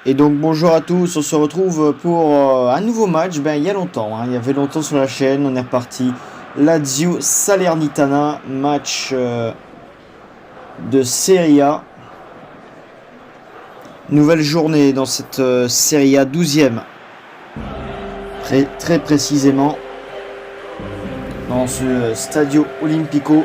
Et donc bonjour à tous, on se retrouve pour un nouveau match. Il y a longtemps, il y avait longtemps sur la chaîne. On est reparti. Lazio Salernitana, match de Serie A. Nouvelle journée dans cette Serie A, 12e. Très précisément dans ce Stadio Olimpico.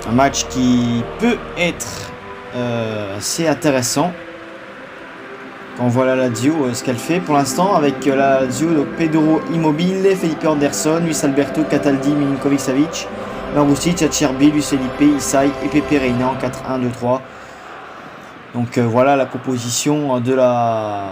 Un match qui peut être assez intéressant. Quand on voit la Lazio, ce qu'elle fait pour l'instant avec la Lazio, donc Pedro Immobile, Felipe Anderson, Luis Alberto, Cataldi, Milinkovic Savic, Marusic, Acerbi, Luis Felipe, Isai et Pepe Reina en 4-1-2-3. Donc voilà la composition de la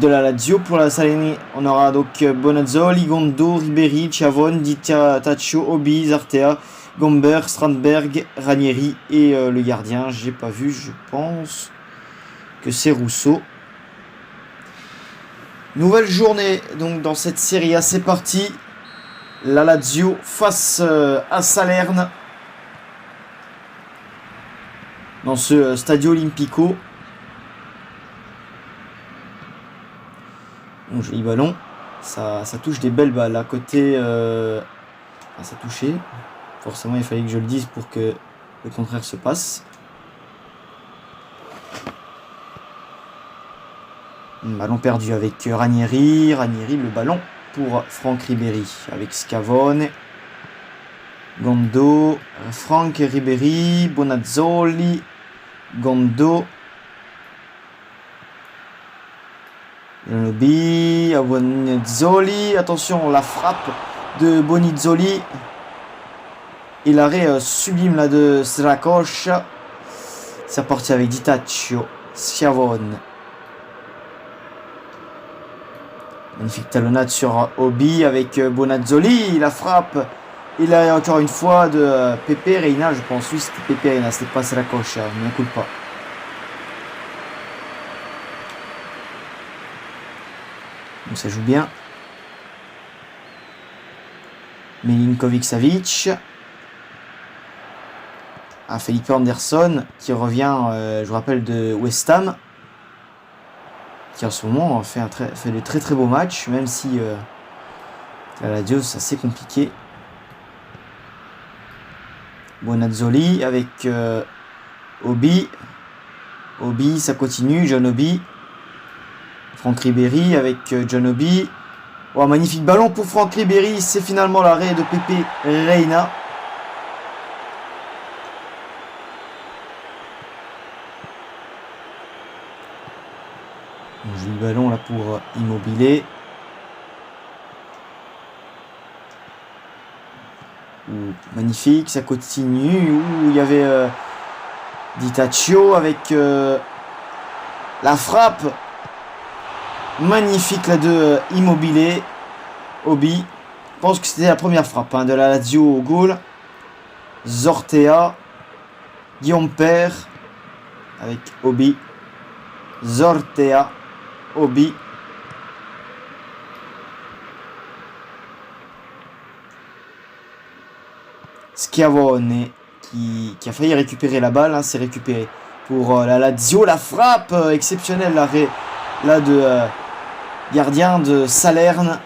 Lazio. Pour la Salernitana, on aura donc Bonazzoli, Gondo, Ribéry, Chavon, Di Taccio, Obi, Zartea, Gomber, Strandberg, Ranieri et le gardien, j'ai pas vu, je pense que c'est Rousseau. Nouvelle journée donc dans cette Serie A, c'est parti. La Lazio face à Salerne dans ce Stadio Olimpico. Bon, joli ballon, ça touche des belles balles à côté. Ça touchait. Forcément, il fallait que je le dise pour que le contraire se passe. Ballon perdu avec Ranieri. Ranieri, le ballon pour Franck Ribéry avec Scavone. Gondo, Franck Ribéry, Bonazzoli, Gondo. Janobi, Bonazzoli. Attention, la frappe de Bonizzoli. Et l'arrêt sublime là de Srakosh. C'est parti avec Di Taccio, Schiavone. Magnifique talonnade sur Obi avec Bonazzoli. La frappe. Et là encore une fois de Pepe Reina. Je pense oui c'était Pepe Reina. C'était pas Srakosh. Ne coule pas. Donc ça joue bien. Milinkovic Savic. À Felipe Anderson qui revient, je vous rappelle, de West Ham, qui en ce moment fait de très beaux matchs, même si la Lazio c'est assez compliqué. Bonazzoli avec Obi. Obi, ça continue. John Obi. Franck Ribéry avec John Obi. Oh, magnifique ballon pour Franck Ribéry. C'est finalement l'arrêt de Pepe Reina. J'ai le ballon là pour Immobile. Magnifique, ça continue. Il y avait Di Taccio avec la frappe magnifique là de Immobile. Obi. Je pense que c'était la première frappe de la Lazio au goal. Zortea. Guillaume Père avec Obi. Zortea. Obi. Schiavone qui a failli récupérer la balle, c'est récupéré pour la Lazio. La frappe exceptionnelle, l'arrêt là de gardien de Salerne.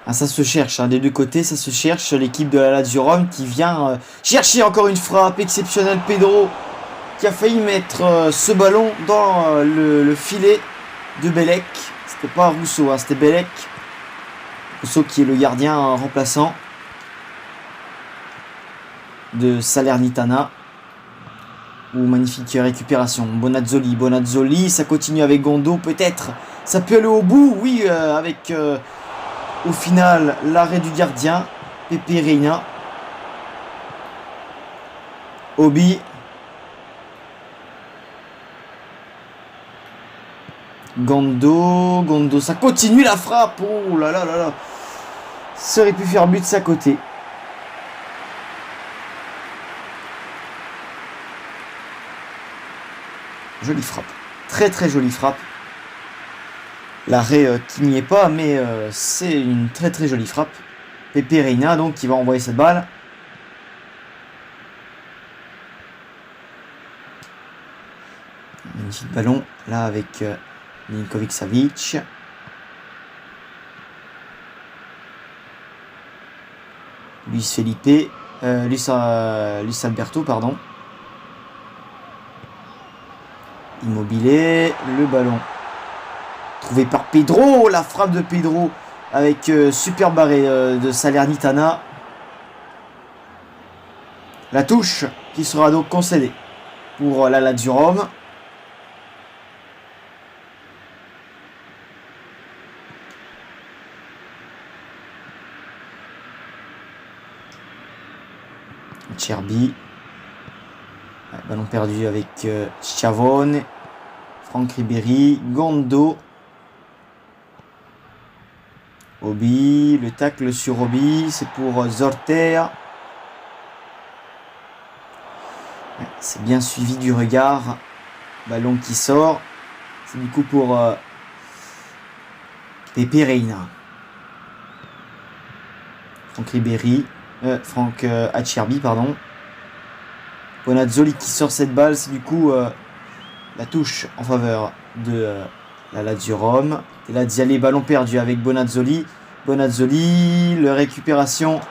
Ça se cherche, des deux côtés, ça se cherche. L'équipe de la Lazio Rome qui vient chercher encore une frappe exceptionnelle. Pedro qui a failli mettre ce ballon dans le filet de Bellec. C'était pas Rousseau, c'était Bellec. Rousseau qui est le gardien remplaçant de Salernitana. Magnifique récupération. Bonazzoli, ça continue avec Gondo. Peut-être, ça peut aller au bout. Oui, avec... au final, l'arrêt du gardien, Pepe Reina. Obi. Gondo, ça continue la frappe. Oh là là là là. Ça aurait pu faire but de sa côté. Jolie frappe. Très très jolie frappe. L'arrêt qui n'y est pas, mais c'est une très très jolie frappe. Pepe Reina donc qui va envoyer cette balle. Magnifique ballon là avec Milinkovic Savic. Luis Felipe, Luis Alberto, pardon. Immobilier, le ballon trouvé par Pedro, la frappe de Pedro avec superbe arrêt de Salernitana. La touche qui sera donc concédée pour la Lazio Rome. Cherby. Ouais, ballon perdu avec Schiavone. Franck Ribéry. Gondo. Obi. Le tacle sur Obi. C'est pour Zorter. Ouais, c'est bien suivi du regard. Ballon qui sort. C'est du coup pour Pepe Reina. Franck Ribéry. Franck Acerbi, pardon. Bonazzoli qui sort cette balle, c'est du coup la touche en faveur de la Lazio Rome. Et là, Dialé, ballon perdu avec Bonazzoli. Bonazzoli, le récupération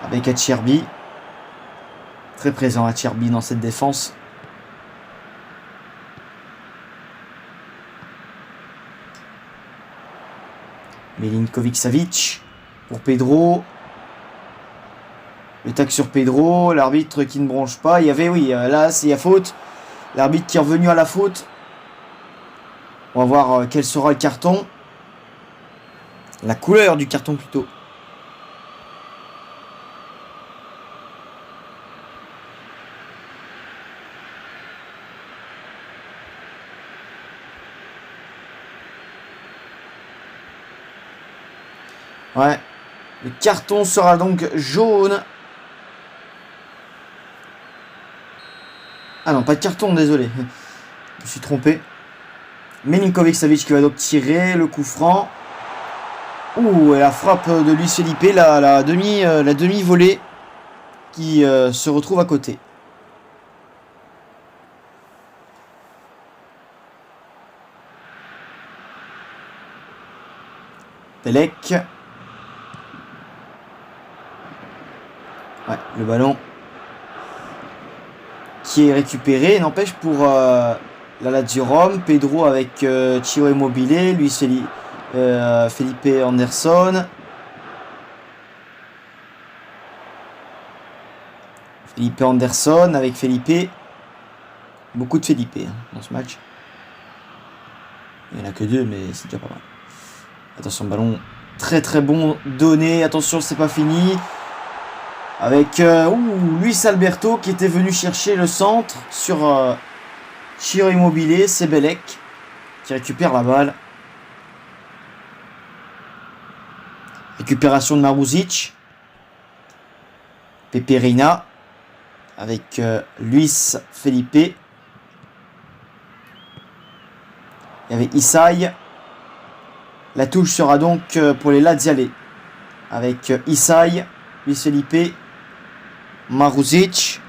avec Acerbi. Très présent Acerbi dans cette défense. Milinkovic Savic pour Pedro. Le tac sur Pedro, l'arbitre qui ne bronche pas. Il y avait, oui, là, il y a faute. L'arbitre qui est revenu à la faute. On va voir quel sera le carton. La couleur du carton plutôt. Ouais. Le carton sera donc jaune. Ah non, pas de carton, désolé. Je me suis trompé. Milinkovic Savic qui va donc tirer le coup franc. Ouh, et la frappe de Luis Felipe, la demi-volée qui se retrouve à côté. Pelec. Ouais, le ballon qui est récupéré. N'empêche pour la Lazio Rome, Pedro avec Ciro Immobile, Luis Felipe Anderson. Felipe Anderson avec Felipe. Beaucoup de Felipe dans ce match. Il n'y en a que deux, mais c'est déjà pas mal. Attention, ballon très très bon donné. Attention, c'est pas fini. Avec Luis Alberto qui était venu chercher le centre sur Ciro Immobile. C'est Belek qui récupère la balle. Récupération de Maruzic. Pepe Reina avec Luis Felipe. Il y avait Isaï. La touche sera donc pour les Laziale avec Isaï, Luis Felipe, Maruzic.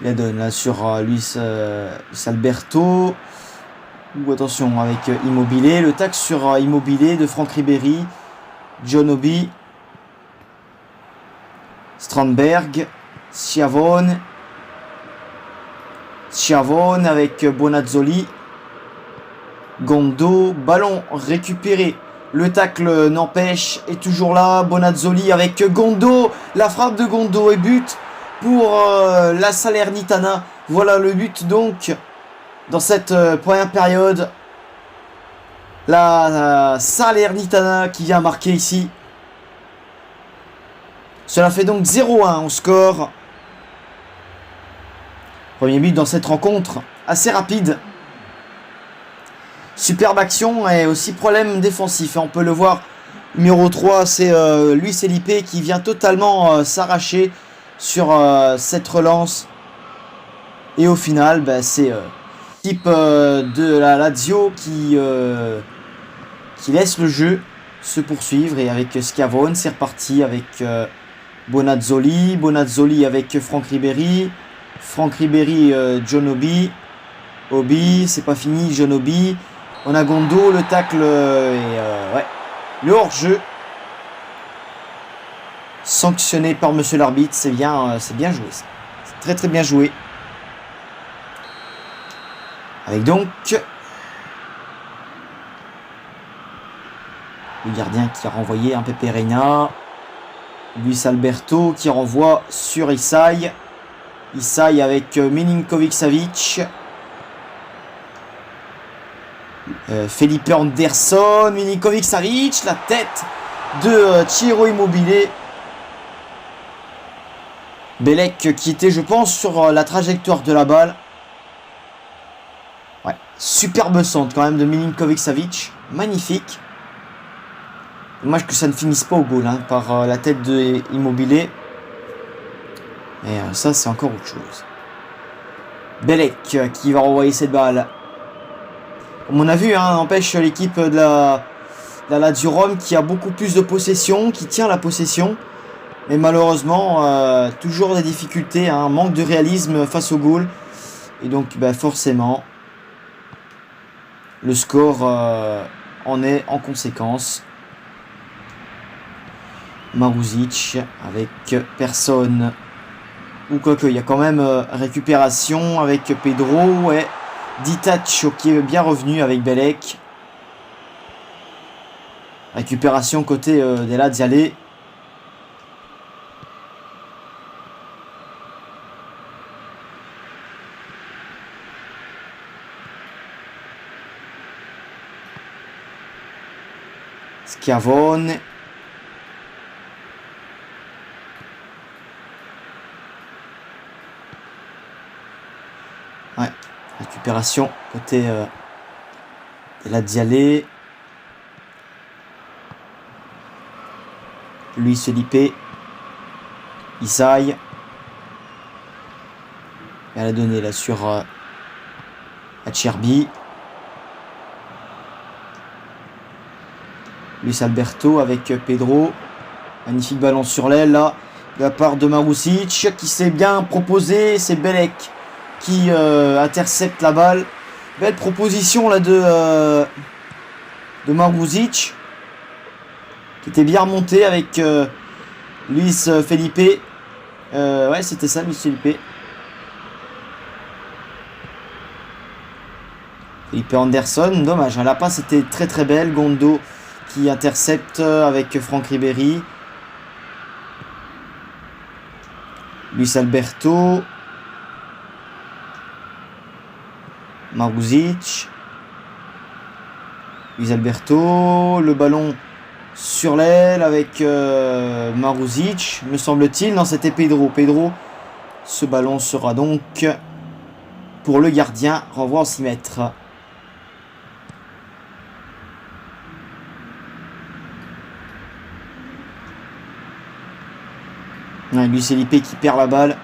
Il la donne là sur Luis Alberto. Attention avec Immobile. Le tac sur Immobile de Franck Ribéry. John Obi. Strandberg. Schiavone avec Bonazzoli. Gondo, ballon récupéré. Le tacle n'empêche, est toujours là. Bonazzoli avec Gondo. La frappe de Gondo et but pour la Salernitana. Voilà le but donc dans cette première période. La Salernitana qui vient marquer ici. Cela fait donc 0-1 au score. Premier but dans cette rencontre, assez rapide. Superbe action et aussi problème défensif. On peut le voir, numéro 3, c'est Luis Felipe qui vient totalement s'arracher sur cette relance. Et au final, bah, c'est l'équipe de la Lazio qui laisse le jeu se poursuivre. Et avec Schiavone, c'est reparti avec Bonazzoli. Bonazzoli avec Franck Ribéry. Franck Ribéry, John Obi. Obi, c'est pas fini, John Obi. On a Gondo, le tacle et ouais, le hors-jeu. Sanctionné par monsieur l'arbitre, c'est bien joué ça. C'est très très bien joué. Avec donc le gardien qui a renvoyé un Pepe Reina. Luis Alberto qui renvoie sur Isai. Isai avec Milinkovic-Savic. Felipe Anderson. Milinkovic-Savic. La tête de Ciro Immobile. Belek qui était, je pense, sur la trajectoire de la balle. Ouais, superbe centre quand même de Milinkovic-Savic. Magnifique. Dommage que ça ne finisse pas au goal hein, par la tête de Immobile. Et ça, c'est encore autre chose. Belek qui va renvoyer cette balle. Comme on a vu, hein, n'empêche l'équipe de la Lazio Rome qui a beaucoup plus de possession, qui tient la possession. Mais malheureusement, toujours des difficultés, un manque de réalisme face au goal. Et donc, bah, forcément, le score en est en conséquence. Maruzic avec personne. Ou quoique, il y a quand même récupération avec Pedro. Ouais. Ditacho qui est bien revenu avec Belek. Récupération côté des Laziale. Schiavone. Ouais, récupération côté de la Laziale. Luis Felipe. Isai. Elle a donné là sur Acerbi. Luis Alberto avec Pedro. Magnifique ballon sur l'aile là. De la part de Maruzic qui s'est bien proposé. C'est Belek qui intercepte la balle. Belle proposition là de Maruzic. Qui était bien remonté avec Luis Felipe. Ouais, c'était ça, Luis Felipe. Felipe Anderson. Dommage, hein, la passe était très très belle. Gondo qui intercepte avec Franck Ribéry. Luis Alberto. Maruzic. Luis Alberto. Le ballon sur l'aile avec Maruzic, me semble-t-il. Non, c'était Pedro. Pedro. Ce ballon sera donc pour le gardien. Renvoi en 6 mètres. Luis Felipe qui perd la balle.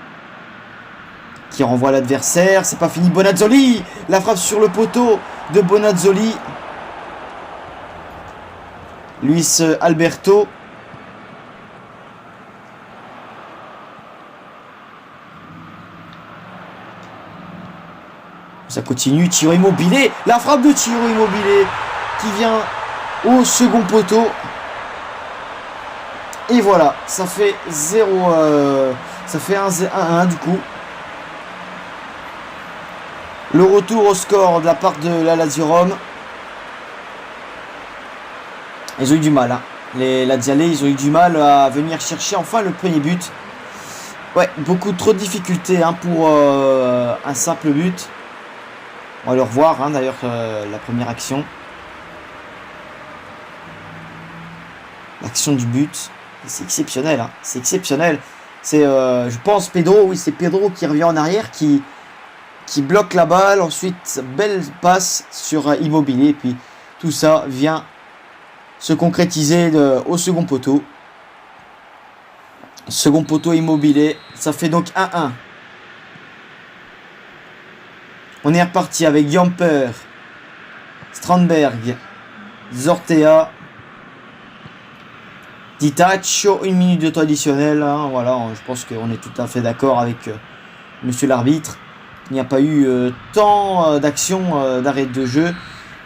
Qui renvoie l'adversaire. C'est pas fini. Bonazzoli. La frappe sur le poteau de Bonazzoli. Luis Alberto. Ça continue. Ciro Immobile. La frappe de Ciro Immobile qui vient au second poteau. Et voilà, ça fait 0. Ça fait 1-1 du coup. Le retour au score de la part de la Lazio Rome. Ils ont eu du mal. Hein. Les Laziale, ils ont eu du mal à venir chercher enfin le premier but. Ouais, beaucoup trop de difficultés hein, pour un simple but. On va le revoir hein, d'ailleurs la première action. L'action du but. C'est exceptionnel. Hein. C'est exceptionnel. C'est, je pense, Pedro. Oui, c'est Pedro qui revient en arrière, qui bloque la balle. Ensuite, belle passe sur Immobile. Et puis, tout ça vient se concrétiser au second poteau. Second poteau Immobile. Ça fait donc 1-1. On est reparti avec Jumper, Strandberg, Zortea, Ditaccio, 1 minute de temps additionnel. Hein, voilà, je pense qu'on est tout à fait d'accord avec monsieur l'arbitre. Il n'y a pas eu tant d'action d'arrêt de jeu.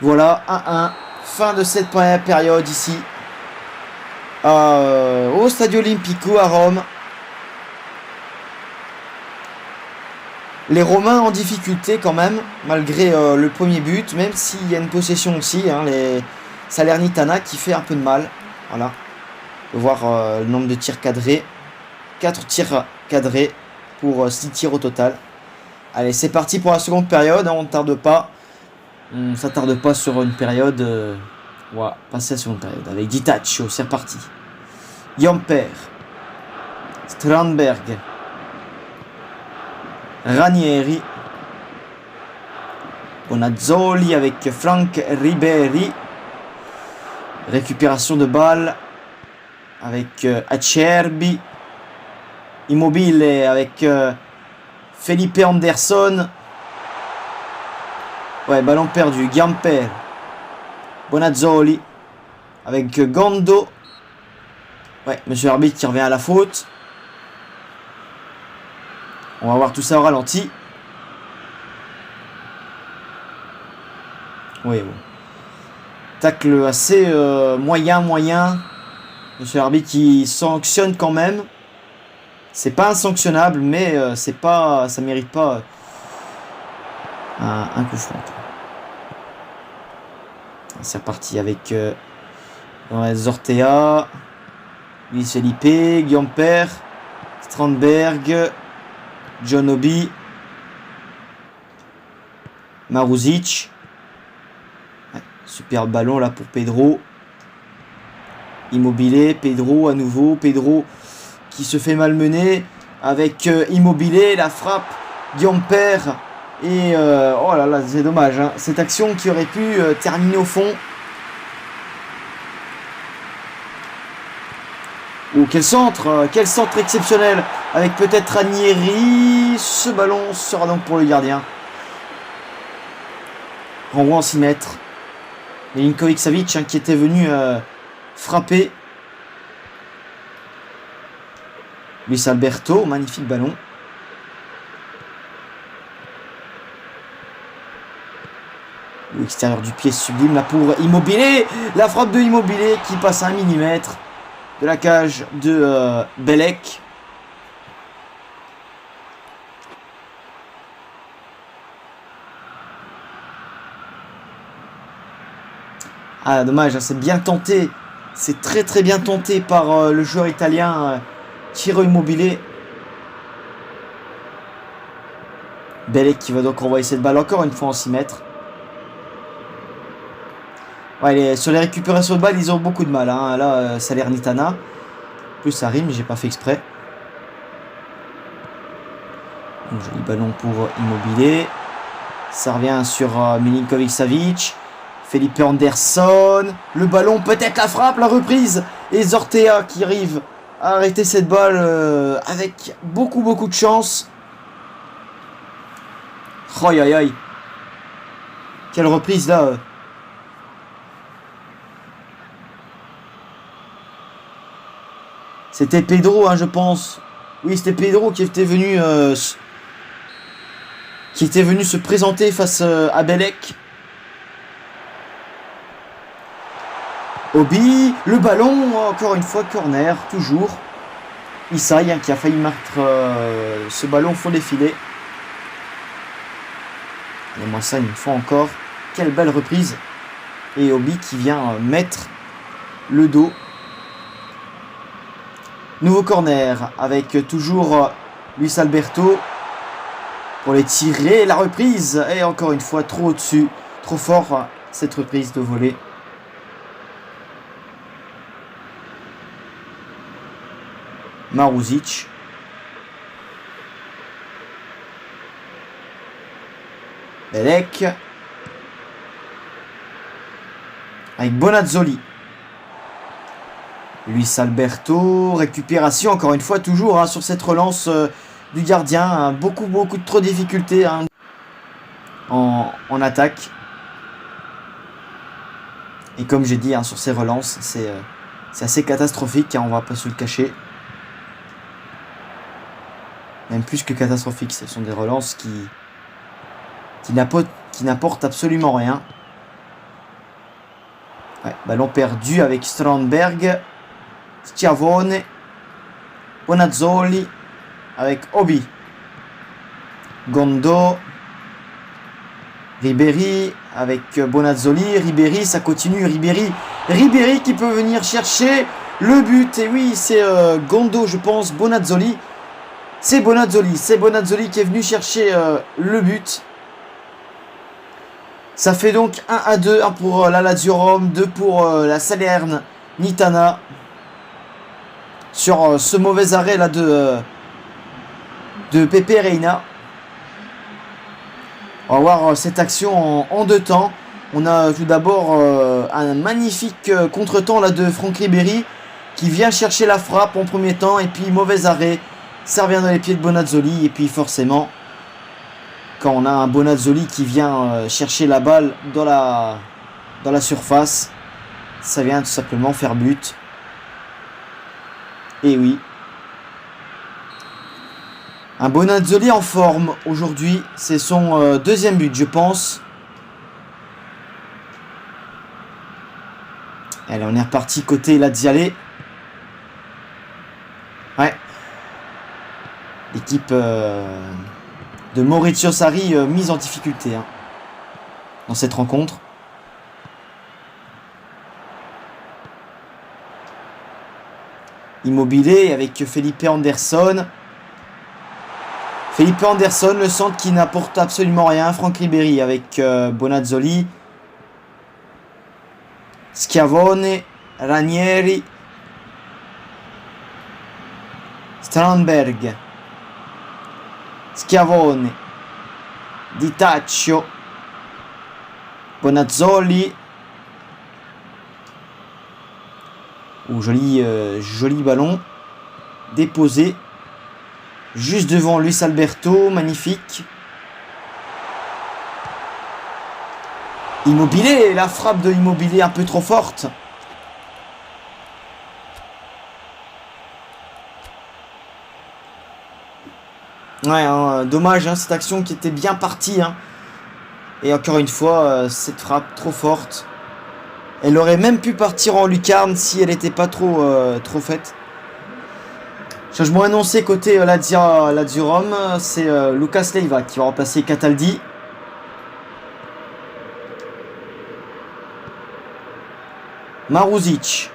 Voilà, 1-1. Fin de cette première période ici. Au Stadio Olimpico à Rome. Les Romains en difficulté quand même, malgré le premier but, même s'il y a une possession aussi, hein, les Salernitana qui fait un peu de mal. Voilà. On peut voir le nombre de tirs cadrés. 4 tirs cadrés pour 6 tirs au total. Allez, c'est parti pour la seconde période, hein, on ne tarde pas. On s'attarde pas sur une période. On va passer à la seconde période avec Ditaccio, c'est reparti. Jumper, Strandberg, Ranieri, Bonazzoli avec Frank Ribéry. Récupération de balle avec Acerbi. Immobile avec Felipe Anderson. Ouais, ballon perdu. Jumper, Bonazzoli avec Gondo. Ouais, monsieur l'arbitre qui revient à la faute. On va voir tout ça au ralenti. Oui, bon. Tacle assez moyen. Monsieur l'arbitre qui sanctionne quand même. C'est pas insanctionnable, mais c'est pas, ça mérite pas un coup franc. C'est reparti avec Zortea, Luis Felipe, Jumper, Strandberg, John Obi, Maruzic. Ouais, super ballon là pour Pedro. Immobile, Pedro à nouveau. Pedro qui se fait malmener avec Immobile, la frappe, Jumper. Et oh là là, c'est dommage. Hein. Cette action qui aurait pu terminer au fond. Oh, quel centre exceptionnel avec peut-être Ranieri. Ce ballon sera donc pour le gardien. Renvoi en 6 mètres. Milinkovic Savic hein, qui était venu frapper. Luis Alberto, magnifique ballon. L'extérieur du pied sublime là pour Immobile. La frappe de Immobile qui passe à 1 mm de la cage de Bellec. Ah dommage, hein, c'est bien tenté. C'est très bien tenté par le joueur italien Ciro Immobile. Bellec qui va donc envoyer cette balle encore une fois en 6 mètres. Ouais, sur les récupérations de balles, ils ont beaucoup de mal. Hein. Là, Salernitana. Plus ça rime, j'ai pas fait exprès. Un joli ballon pour Immobile. Ça revient sur Milinkovic Savic. Felipe Anderson. Le ballon, peut-être la frappe, la reprise. Et Zortea qui arrive à arrêter cette balle avec beaucoup de chance. Aïe aïe aïe. Quelle reprise là. C'était Pedro, hein, je pense. Oui, c'était Pedro qui était venu se présenter face à Bellec. Obi, le ballon, encore une fois, corner, toujours. Isaï hein, qui a failli mettre ce ballon au fond des filets. Et moi ça une fois encore. Quelle belle reprise. Et Obi qui vient mettre le dos. Nouveau corner avec toujours Luis Alberto pour les tirer. La reprise et encore une fois trop au-dessus, trop fort cette reprise de volée. Maruzic. Bellec. Avec Bonazzoli. Luis Alberto, récupération encore une fois toujours hein, sur cette relance du gardien. Hein, beaucoup de trop de difficultés. Hein. en attaque. Et comme j'ai dit, hein, sur ces relances, c'est assez catastrophique, hein, on va pas se le cacher. Même plus que catastrophique, ce sont des relances qui n'apportent absolument rien. Ouais, ballon perdu avec Strandberg, Schiavone, Bonazzoli avec Obi, Gondo, Ribéry avec Bonazzoli, Ribéry, ça continue, Ribéry qui peut venir chercher le but, et oui, c'est Gondo, je pense, Bonazzoli, c'est Bonazzoli qui est venu chercher le but. Ça fait donc 1-2, 1 pour la Lazio Rome, 2 pour la Salernitana. Sur ce mauvais arrêt là de Pepe Reina. On va voir cette action en deux temps. On a tout d'abord un magnifique contre-temps là de Franck Ribéry qui vient chercher la frappe en premier temps, et puis mauvais arrêt. Ça revient dans les pieds de Bonazzoli, et puis forcément, quand on a un Bonazzoli qui vient chercher la balle dans la surface, ça vient tout simplement faire but. Et oui. Un Bonazzoli en forme aujourd'hui. C'est son deuxième but, je pense. Allez, on est reparti côté Laziale. Ouais. L'équipe de Maurizio Sarri mise en difficulté dans cette rencontre. Immobilier avec Felipe Anderson. Felipe Anderson, le centre qui n'apporte absolument rien. Franck Ribéry avec Bonazzoli. Schiavone, Ranieri. Strandberg. Schiavone, Di Taccio, Bonazzoli. Joli ballon déposé juste devant Luis Alberto, magnifique. Immobilier, la frappe de Immobilier un peu trop forte. Ouais, dommage, cette action qui était bien partie. Et encore une fois, cette frappe trop forte. Elle aurait même pu partir en lucarne si elle n'était pas trop faite. Changement annoncé côté Lazio Rome, c'est Lucas Leiva qui va remplacer Cataldi. Maruzic.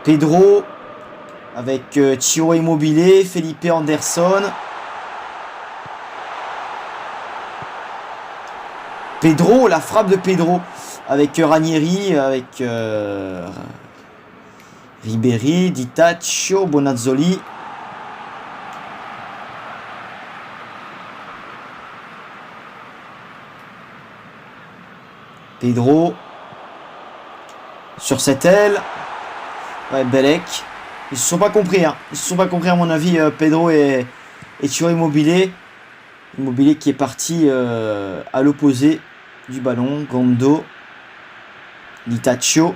Pedro avec Ciro Immobile, Felipe Anderson. Pedro, la frappe de Pedro avec Ranieri, avec Ribéry, Di Taccio, Bonazzoli. Pedro sur cette aile. Ouais, Belek. Ils se sont pas compris. Ils se sont pas compris à mon avis, Pedro et Ciro Immobile. Immobile qui est parti à l'opposé du ballon. Gondo. Di Taccio.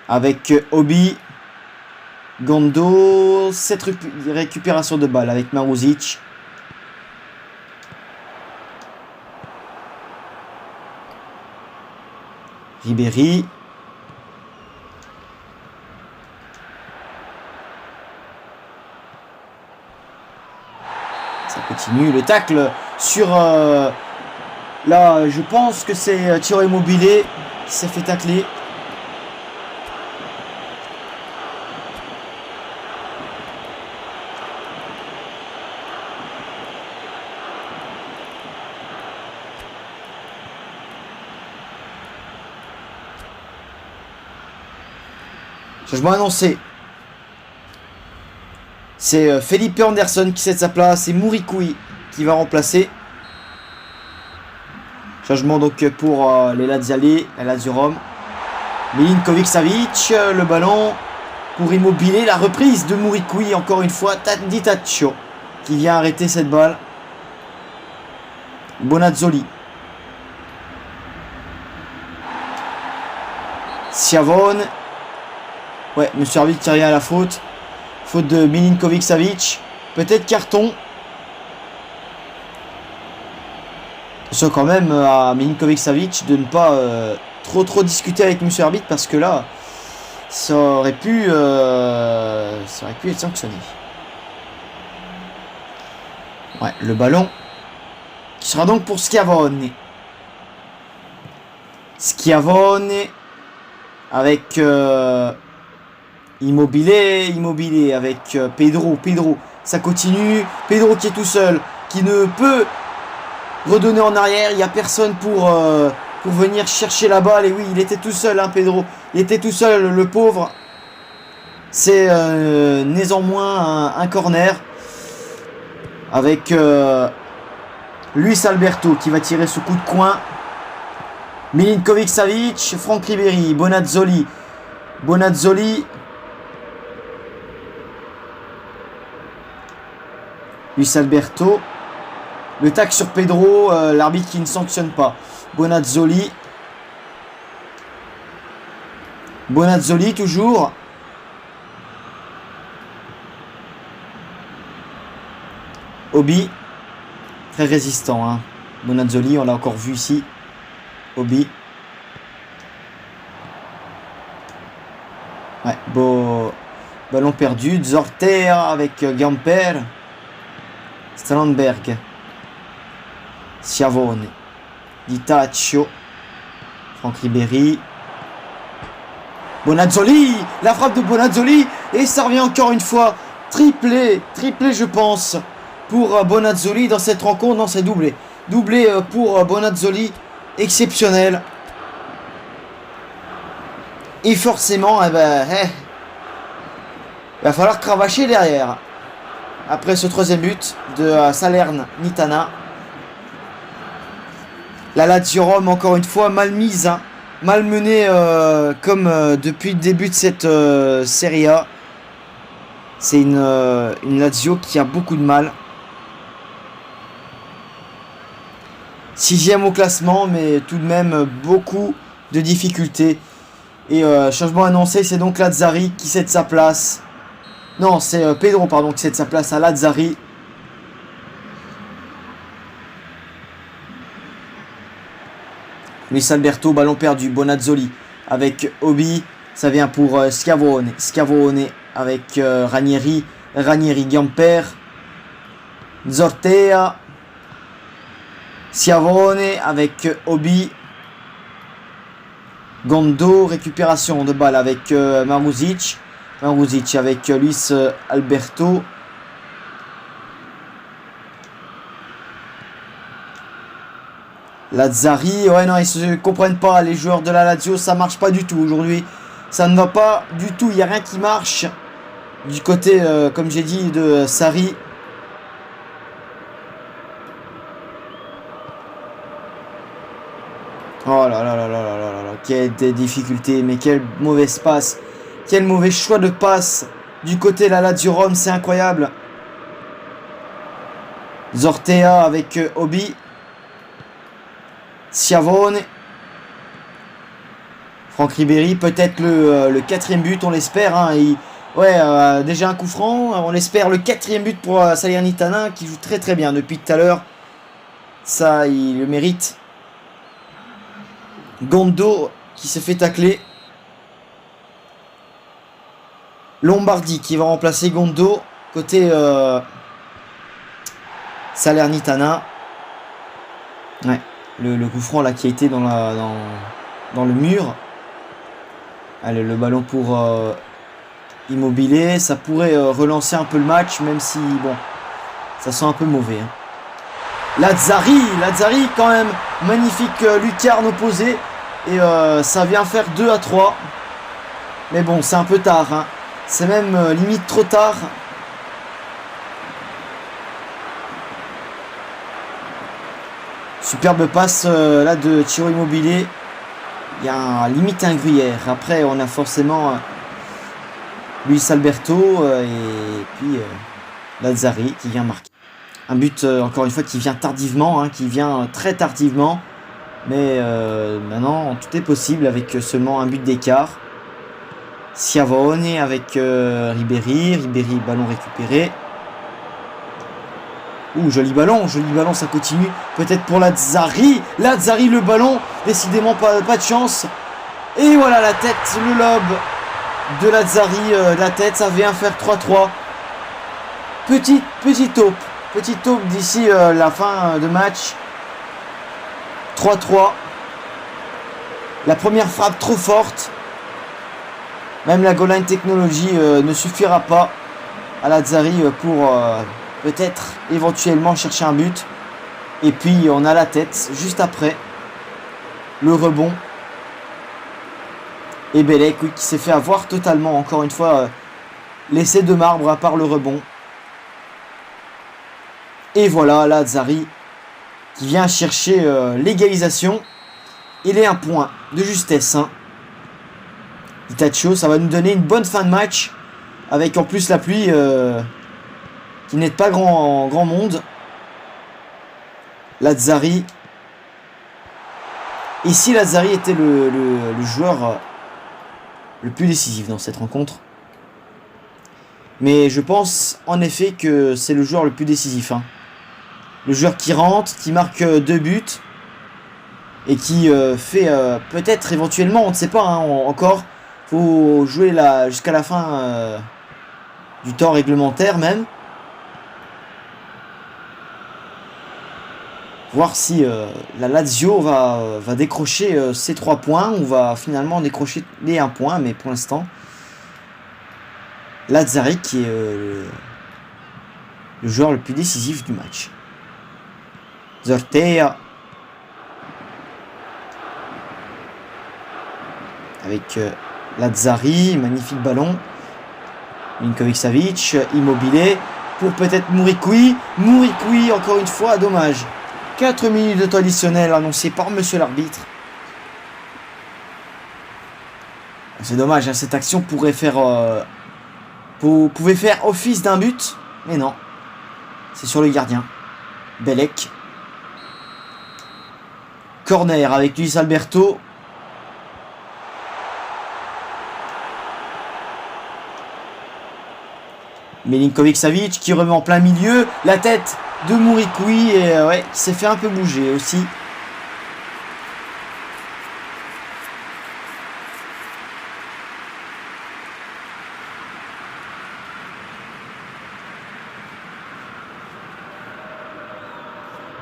Avec Obi. Gondo. Cette récupération de balle avec Maruzic. Ribéry. Ça continue. Le tacle sur... là, je pense que c'est Ciro Immobile qui s'est fait tacler. Changement annoncé. C'est Felipe Anderson qui cède sa place et Mourikoui qui va remplacer. Changement donc pour les Laziale, la Lazio Rome. Milinkovic Savic, le ballon pour Immobile, la reprise de Mourikoui encore une fois. Di Taccio qui vient arrêter cette balle. Bonazzoli. Schiavone. Ouais, monsieur arbitre qui revient à la faute. Faute de Milinkovic-Savic. Peut-être carton. Attention quand même à Milinkovic-Savic de ne pas trop discuter avec monsieur arbitre parce que là, ça aurait pu être sanctionné. Ouais, le ballon qui sera donc pour Schiavone. Schiavone avec Immobilier avec Pedro, ça continue, Pedro qui est tout seul, qui ne peut redonner en arrière, il n'y a personne pour venir chercher la balle, et oui, il était tout seul, hein, Pedro, il était tout seul, le pauvre, c'est néanmoins un corner, avec Luis Alberto qui va tirer ce coup de coin, Milinkovic-Savic, Franck Ribéry, Bonazzoli, Luis Alberto, le tac sur Pedro, l'arbitre qui ne sanctionne pas, Bonazzoli toujours, Obi, très résistant, hein. Bonazzoli, on l'a encore vu ici, Obi, ouais, ballon perdu, Zorter avec Gamper, Strandberg, Schiavone, Di Taccio, Franck Ribéry, Bonazzoli, la frappe de Bonazzoli, et ça revient encore une fois, triplé je pense, pour Bonazzoli dans cette rencontre, dans ces doublés. Doublé pour Bonazzoli, exceptionnel. Et forcément, il va falloir cravacher derrière. Après ce troisième but de Salernitana. La Lazio Rome, encore une fois, mal mise, hein, mal menée comme depuis le début de cette Serie A. C'est une Lazio qui a beaucoup de mal. 6e au classement, mais tout de même beaucoup de difficultés. Et changement annoncé, c'est donc Lazzari qui cède sa place. Non, c'est Pedro, pardon, qui cède sa place à Lazzari. Luis Alberto, ballon perdu, Bonazzoli avec Obi, ça vient pour Schiavone avec Ranieri, Gamper, Zortea, Schiavone avec Obi, Gondo, récupération de balle avec Maruzic avec Luis Alberto, Lazzari, ouais non, ils se comprennent pas, les joueurs de la Lazio, ça marche pas du tout aujourd'hui, ça ne va pas du tout, il n'y a rien qui marche du côté, comme j'ai dit, de Sarri. Oh là là là là là là là, quelle difficulté, mais quelle mauvaise passe, quel mauvais choix de passe du côté de la Lazio Rome, c'est incroyable. Zortea avec Obi, Schiavone, Franck Ribéry, peut-être le 4e but, on l'espère, hein, déjà un coup franc, on espère le 4e but pour Salernitana qui joue très très bien depuis tout à l'heure, ça il le mérite. Gondo qui se fait tacler. Lombardi qui va remplacer Gondo côté Salernitana. Ouais, le coup franc là qui a été dans le mur. Allez, le ballon pour Immobilier, ça pourrait relancer un peu le match, même si bon, ça sent un peu mauvais, hein. Lazzari quand même, magnifique lucarne opposée. Et ça vient faire 2-3. Mais bon, c'est un peu tard, hein. C'est même limite trop tard. Superbe passe là de Ciro Immobilier. Il y a limite un gruyère. Après, on a forcément Luis Alberto et puis Lazzari qui vient marquer. Un but, encore une fois, qui vient tardivement, hein, qui vient très tardivement. Mais maintenant, tout est possible avec seulement un but d'écart. Schiavone avec Ribéry. Ribéry, ballon récupéré. Ouh, joli ballon, ça continue. Peut-être pour Lazzari. Lazzari, le ballon. Décidément, pas de chance. Et voilà la tête, le lob de Lazzari. La tête, ça vient faire 3-3. Petite taupe d'ici la fin de match. 3-3. La première frappe trop forte. Même la goal line technology ne suffira pas à Lazzari pour peut-être éventuellement chercher un but. Et puis on a la tête juste après. Le rebond. Et Belek, oui, qui s'est fait avoir totalement, encore une fois, laissé de marbre à part le rebond. Et voilà, Lazzari qui vient chercher l'égalisation. Et les 1 point de justesse. Hein. Itacho, ça va nous donner une bonne fin de match. Avec en plus la pluie qui n'aide pas grand monde. Lazzari. Et si Lazzari était le joueur le plus décisif dans cette rencontre. Mais je pense en effet que c'est le joueur le plus décisif. Hein. Le joueur qui rentre, qui marque 2 buts. Et qui fait peut-être éventuellement, on ne sait pas hein, encore. Faut jouer jusqu'à la fin du temps réglementaire même. Voir si la Lazio va décrocher ses 3 points. Ou va finalement décrocher les 1 point. Mais pour l'instant, Lazzari qui est le joueur le plus décisif du match. Zortea. Avec Lazzari, magnifique ballon. Milinkovic-Savic, Immobile. Pour peut-être Mourikoui. Mourikoui, encore une fois, dommage. 4 minutes de temps additionnel annoncé par monsieur l'arbitre. C'est dommage, hein, cette action pouvait faire office d'un but. Mais non. C'est sur le gardien. Belek. Corner avec Luis Alberto. Milinkovic-Savic qui remet en plein milieu. La tête de Mourikoui et ouais, qui s'est fait un peu bouger aussi.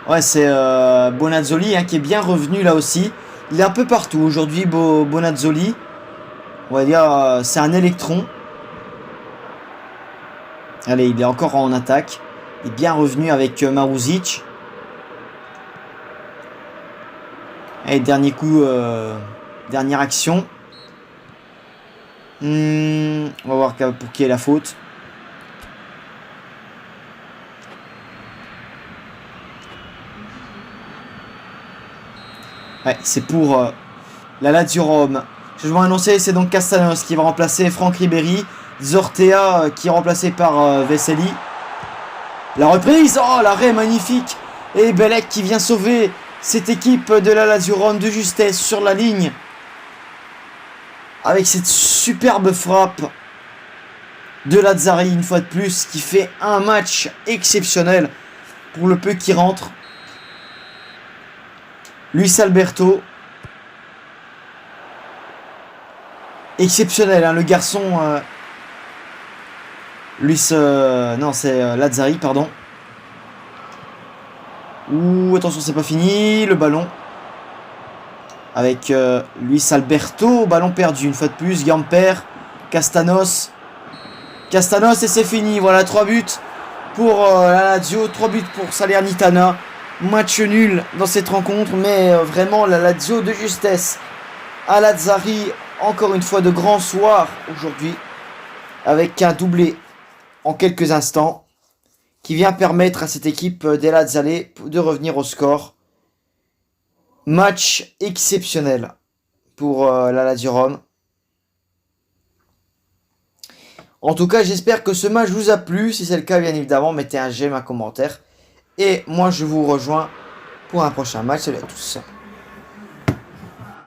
Ouais, c'est Bonazzoli hein, qui est bien revenu là aussi. Il est un peu partout aujourd'hui, Bonazzoli. On va dire, c'est un électron. Allez, il est encore en attaque. Il est bien revenu avec Maruzic. Et dernier coup, dernière action. On va voir pour qui est la faute. Ouais, c'est pour la Lazio Rome. Je vais vous annoncer, c'est donc Castanos qui va remplacer Franck Ribéry. Zortea qui est remplacé par Vesely. La reprise, oh l'arrêt magnifique. Et Belek qui vient sauver cette équipe de la Lazio Rome de justesse sur la ligne. Avec cette superbe frappe de Lazzari une fois de plus. Qui fait un match exceptionnel pour le peu qui rentre. Luis Alberto. Exceptionnel hein, le garçon... non, c'est Lazzari, pardon. Ouh, attention, c'est pas fini. Le ballon. Avec Luis Alberto. Ballon perdu, une fois de plus. Gamper. Castanos. Castanos, et c'est fini. Voilà, 3 buts pour la Lazio. 3 buts pour Salernitana. Match nul dans cette rencontre. Mais vraiment, la Lazio de justesse. À Lazzari, encore une fois, de grand soir aujourd'hui. Avec un doublé en quelques instants, qui vient permettre à cette équipe des Lazzale de revenir au score. Match exceptionnel pour la Lazio Rome. En tout cas, j'espère que ce match vous a plu. Si c'est le cas, bien évidemment, mettez un j'aime, un commentaire. Et moi, je vous rejoins pour un prochain match. Salut à tous.